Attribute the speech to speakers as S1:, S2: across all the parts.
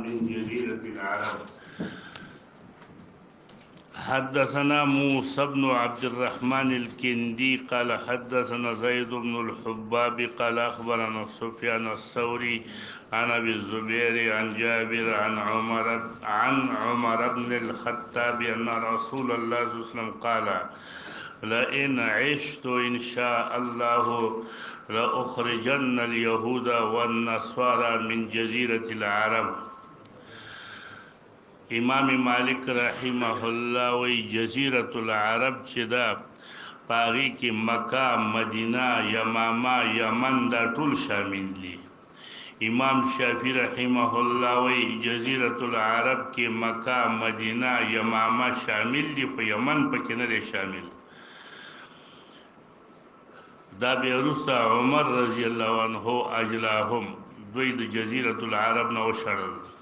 S1: من جزيرة العرب. حدثنا موسى بن عبد الرحمن الكندي قال حدثنا زيد بن الحباب قال أخبرنا سفيان الثوري عن أبي الزبير عن جابر عن عمر بن الخطاب أن رسول الله صلى الله عليه وسلم قال لئن عشت إن شاء الله لأخرجن اليهود والنصارى من جزيرة العرب. امام مالک رحمه الله وی جزیرة العرب چې دا پاغي کې مکه، مدینه، یمامه، یمن دا ټول شامل دي. امام شافعی رحمه الله وی جزیرة العرب کې مکه، مدینه، یمامه شامل دي، خو یمن پکې نه دی شامل. دا به وروسته عمر رضی الله عنه اجلاهم دوی د جزیرة العرب نه وشړل.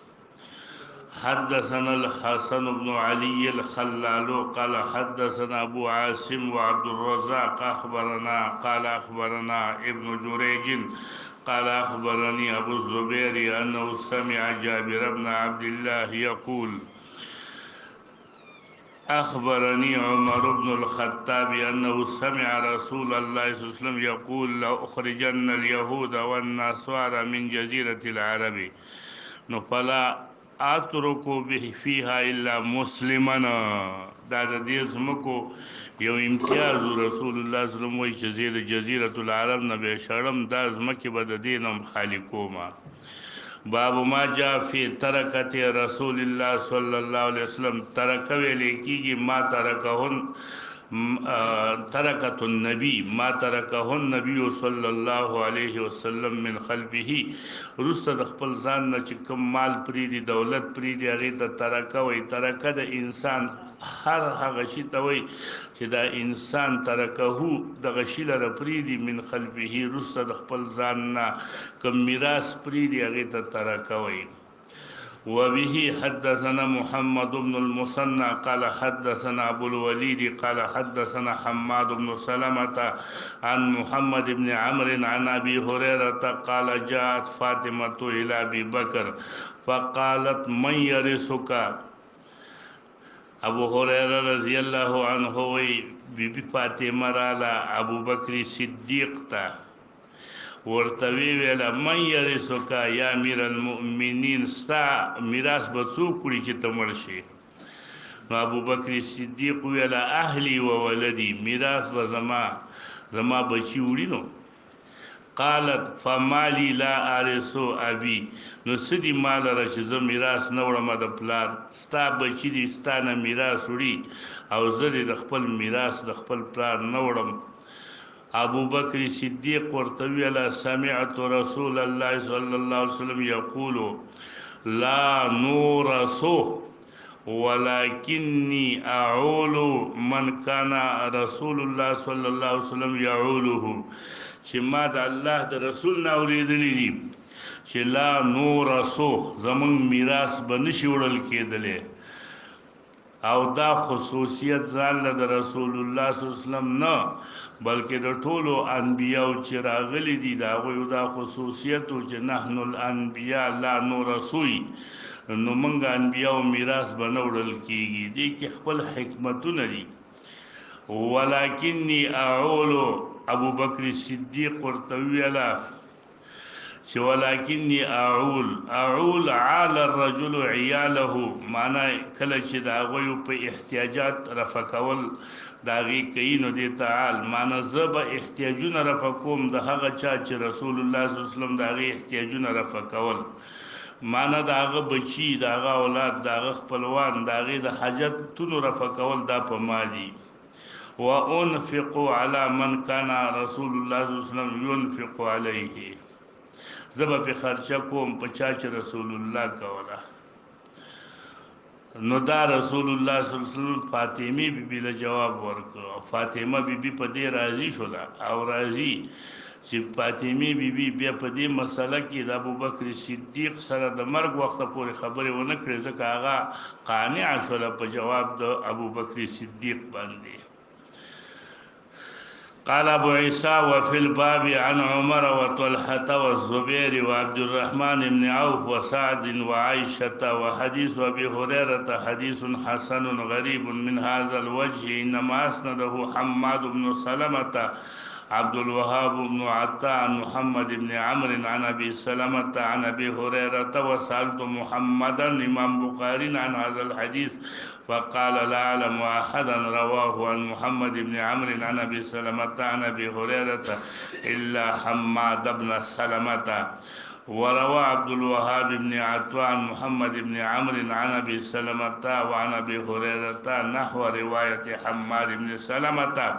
S1: حدثنا الحسن بن علي الخلال قال حدثنا أبو عاصم وعبد الرزاق قال أخبرنا ابن جريج قال أخبرني أبو الزبير أنه سمع جابر بن عبد الله يقول أخبرني عمر بن الخطاب أنه سمع رسول الله صلى الله عليه وسلم يقول لأخرجن اليهود والنصارى من جزيرة العرب فلا اترکو به فيها الا مسلمنا. دا د دې زمکو یو امتیاز رسول الله صلی الله علیه وسلم وایي چې زه د جزیرة العرب نه به شړم، دا زمکې به د دې نوم خالی کومه. باب ما جاء في ترکت رسول الله صلی الله علیه وسلم. ترک ویل کېږي ما ترکت النبی ما ترکه النبی صلی الله علیه وسلم من خلفه. رسته د خپل ځان نه چې کوم مال پریدي، دولت پریدي، هغې ته ترکه وایي. ترکه د انسان هر هغه شي ته وایي چې دا انسان ترکهو دغه شي لره پریدي من خلفه، رسته د خپل ځان نه کوم میراث پریدي هغې ته ترکه وایي. وبه حدثنا محمد بن المثنى قال حدثنا أبو الوليد قال حدثنا حماد بن سلمة عن محمد بن عمرو عن أبي هريرة قال جاءت فاطمة إلى أبي بكر فقالت من يرثك. ابو هريرة رضي الله عنه وی بی بی فاطمه رالا ابو بکر صدیق تا ورتوی ویلا من یرثک یا امیر المؤمنین، ستا میراث به څوک وړي چې ته مړ شې؟ نو ابو بکر صدیق ویلا اهلی و ولدی، میراث به زما بچی وړي. نو قالت فمالی لا ارثو ابي. نو سدي مال را چې زه میراث نه وړم د پلار، ستا بچی دي ستا نه میراث وړي او زه د خپل میراث د خپل پلار نه وړم. ابو بکر صدیق ورته ویل سمعت رسول الله صلی الله علیه وسلم یقول لا نورث ولكني اعول من كان رسول الله صلی الله علیه وسلم يعوله. چې ما د الله د رسول نه اورېدلی دي چې لا نورث زمونږ میراث به نشي وړل کېدلی، او دا خصوصیت ځان له د رسول الله صلی الله علیه وسلم نه بلکې د ټولو انبیاو چې راغلي دي د هغوی دا خصوصیت و چې نحن الانبیاء لا نورثوی، نو موږ انبیاو میراث به نه وړل کېږي. دې کې خپل حکمتونه دي. ولکنی اعولو، ابو بکر صدیق ورته ویله چې ولکنی اعول عال الرجل عیاله، معنی کله چې د هغوی په احتیاجات رفع کول د هغې کوي نو دې ته عال، معنی زه به احتیاجونه رفع کوم د هغه چا چې رسول الله صلی الله علیه وسلم د هغې احتیاجونه رفع کول، معنی د هغه بچي، د هغه اولاد، د هغه خپلوان، د هغې د حاجتونو رفع کول دا په ما دي. وانفق على من كان رسول الله صلی الله علیه وسلم ينفق عليه، زه به پې خرچه کوم په چا چې رسول الله کوله. نو دا رسول الله صلی الله علیه وسلم فاطمه بیبي له جواب ورکړ. فاطمه بیبي په دې راضي شوله او راضي چې فاطمه بیبي بیا په دې مسله کې د ابوبکر صدیق سره د مرګ وخته پورې خبرې ونه کړې، ځکه هغه قانع شوله په جواب د ابوبکر صدیق باندې. قال أبو عيسى وفي الباب عن عمر وطلحة والزبير وعبد الرحمن بن عوف وسعد وعائشة وحديث أبي هريرة حديث حسن غريب من هذا الوجه إنما أسنده حماد بن سلمة عبد الوهاب بن عطاء عن محمد بن عمرو عن أبي سلمة عن أبي هريرة وسألت محمدا إمام بخاري عن هذا الحديث فقال لا أعلم أحدا رواه عن محمد بن عمرو عن أبي سلمة عن أبي هريرة إلا حماد بن سلمة. وروى عبد الوهاب بن عطاء عن محمد بن عمرو عن أبي سلمة وعن أبي هريرة نحو رواية حماد بن سلمة.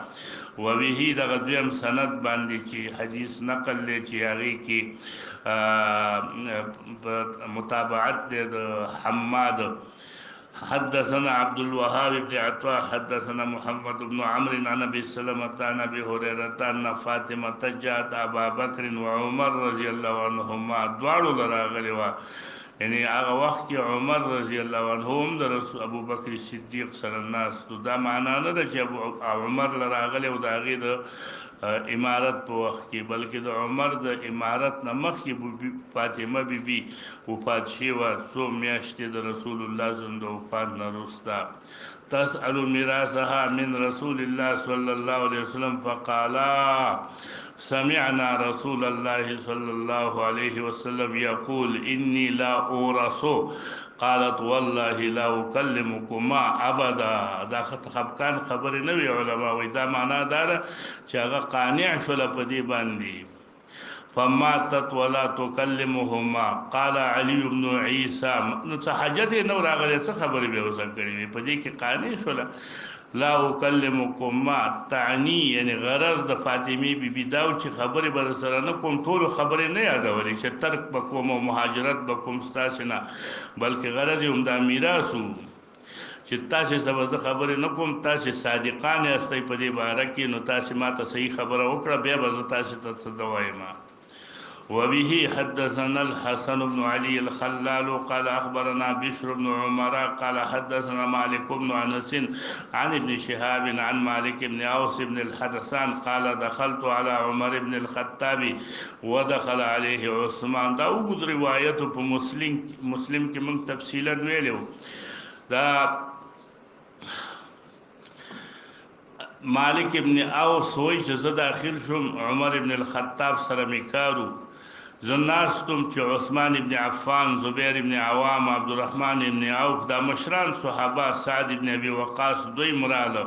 S1: وبه دغه دویم سند باندې چې حدیث نقل دی چې هغې کې متابعت دی د حماد. حدثنا عبد الوهاب بن عطاء حدثنا محمد بن عمرو عن ابي سلمة عن ابي هريرة ان فاطمة جاءت ابا بكر وعمر رضي الله عنهما دواړو لراغلي وا یعنی هغه وخت کې عمر رضی الله عنه هم د رسول ابو بکر صدیق سره ناس تو دا معنا نه ده چې عمر لراغله او د هغې د امارت په وخت کې بلکې د عمر د امارت نه مخکې فاطمه بیبي وفات شوه څو میاشتې د رسول الله زنده وفات نه وروسته. تسأل میراثها من رسول الله صلی الله علیه وسلم فقالا سمعنا رسول الله صلى الله عليه وسلم يقول إني لا أورث. قالت والله لا أكلمكما أبدا. دا خفقان خبر نوی علماء وی دا معنا داره چې هغه قانع شوله په دې باندې. فماتت ولا تكلمهما. قال علي بن عيسى نو څه حاجت یې نو راغلی څه خبرې به اوسه کړې په دې کې قانع شوله. لا اکلمکما تعنی یعنی غرض د فاطمی بیبي داو چې خبرې به سره نه کوم ټول خبرې نه یادولې چې ترک بکوم او مهاجرت بکوم ستاسو نه بلکې غرض هم د میراثو چې تاسو سبا خبرې نه کوم تاسو صادقان یاستئ په دې باره کې نو تاسو ماته صحیح خبره وکړه بیا به تاسو ته څه دوایم. وبه حدثنا الحسن بن علي الخلال قال أخبرنا بشر بن عمر قال حدثنا مالك بن أنس عن ابن شهاب عن مالك بن أوس بن الحدثان قال دخلت على عمر بن الخطاب ودخل عليه عثمان. دا وګد روایت په مسلم کې موږ تفصیلا ویلو. دا مالک ابن اوس وای چې زه داخل شوم عمر ابن الخطاب سره میکارو زناستم چې عثمان ابن عفان زبیر ابن عوام عبدالرحمن ابن عوف دا مشران صحابه سعد ابن ابي وقاص دوی مراله.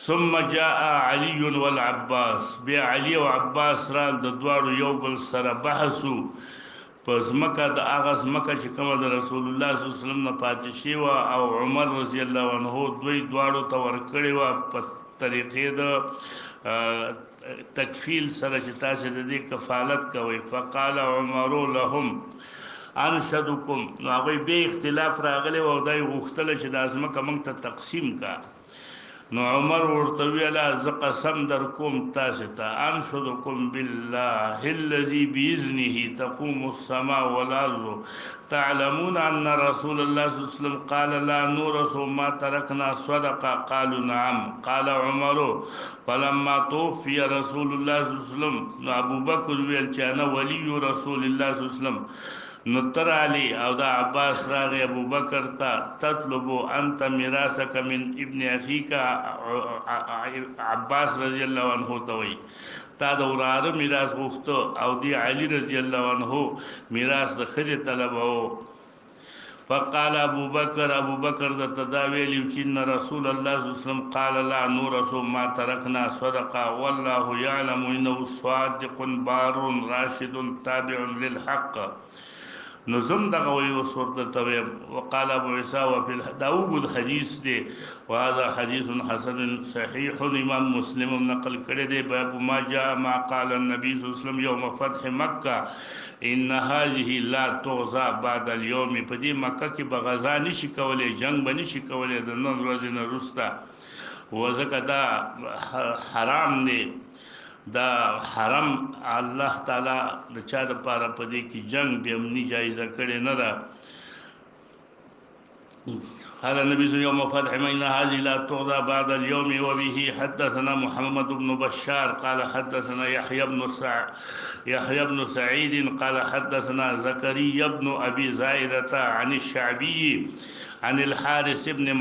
S1: ثم جاء علي والعباس بیا علي او عباس رال د دواړو یو بل سره بحثو پس مکه د هغه مکه چې کومه د رسول الله صلی الله علیه وسلم نه پاتې شوی او عمر رضی الله عنه دوی دواړو ته ورکړی و په طریقې د تکفیل سره چې تاسو د دې کفالت کوي. فقال عمر لهم انشدکم. نو هغه به اختلاف راغلی او دای غوښتل چې د ازمکه موږ ته تقسیم کا. نو عمر ورته ویل ز قسم در کوم تاسو ته انشدکم بالله الذي باذنه تقوم السماء والارض تعلمون ان رسول الله صلى الله عليه وسلم قال لا نورث ما تركنا صدقه. قالوا نعم. قال عمر فلما توفي رسول الله صلى الله عليه وسلم ابو بکر ویل چې انا ولی رسول الله صلى الله عليه وسلم. نتر علی او دا عباس راغی ابو بکر تا تطلبو انت میراثک من ابن اخیک عباس رضی الله عنه توي تا د وراره میراث غوښتو او دی علی رضی الله عنه میراث د خځې طلبو. فقال ابو بکر د تداویل چې رسول الله صلی الله علیه وسلم قال لا نورث ما تركنا صدقه والله يعلم انه صادق بار راشد تابع للحق. نظم دغه وی وسورته توي. وقال ابو عيسى وفي داوود حديث دي وهذا حديث حسن صحيح امام مسلم نقل کړی دی. باب ما جاء ما قال النبي صلى الله عليه وسلم يوم فتح مكه ان هذه لا تغزى بعد اليوم. په دې مکه کې به غزا نشي کولای جنگ به نشي کولای د نن ورځې نه وروسته وځکه دا حرام دی. دا حرم الله تعالی د چا د پاره په دې کې جنگ به امني جایزه کړي نه ده. قال النبي صلى الله عليه وسلم يوم فتح من هذه لا تغزى بعد اليوم. وبه حدثنا محمد بن بشار قال حدثنا يحيى بن سعيد قال حدثنا زكريا بن أبي زائدة عن الشعبي عن الحارث بن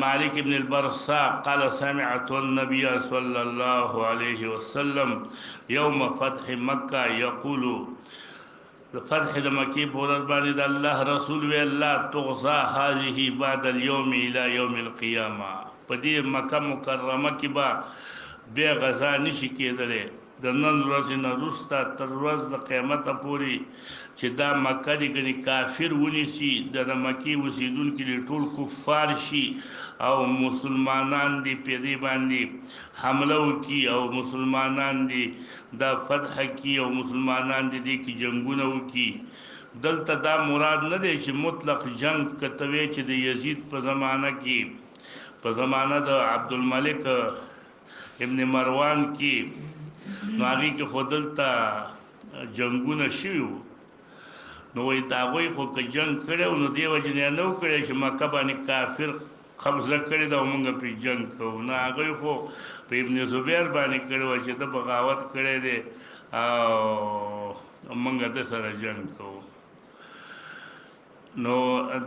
S1: مالك بن البرصاء قال سمعت النبي صلى الله عليه وسلم يوم فتح مكة يقول فتح مكة بولد باني الله رسول لا تغزى هذه بعد اليوم إلى يوم القيامة. بدي مكة مكرمة كبا بے غزا نشي کېدلې د نن ورځې نه وروسته تر ورځ د قیامته پورې چې دا مکه دې ګنې کافر ونیسي د مکې اوسېدونکي دې ټول کفار شي او مسلمانان دې په دې باندې حمله وکړي او مسلمانان دې دا فتح کړي او مسلمانان دې کې جنګونه وکړي. دلته دا مراد نه دی چې مطلق جنگ کتوي چې د یزید په زمانه کې په زمانه د عبدالملک ابن مروان کی نو هغه کې خودلته جنگونه شیو نو وي تاغوي خو که جنگ کړو نو دی وجه نه نو کړی چې مکه باندې کافر قبضه کړی دا موږ په جنگ کوو نه هغه خو په ابن زبیر باندې کړو چې د بغاوت کړی دی او موږ د سره جنگ کوو. نو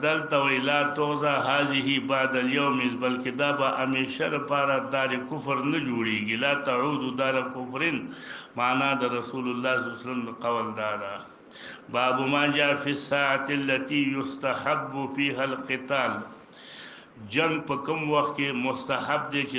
S1: دلته ویلا توزا هذه بعد اليوم بلکې دا به همیشه لپاره دار کفر نه جوړیږي. لا تعود دار کفرین معنا د رسول الله صلی الله علیه وسلم قول دارا. باب ما جاء في الساعه التي يستحب فيها القتال. جنگ په کوم وخت کې مستحب دی چې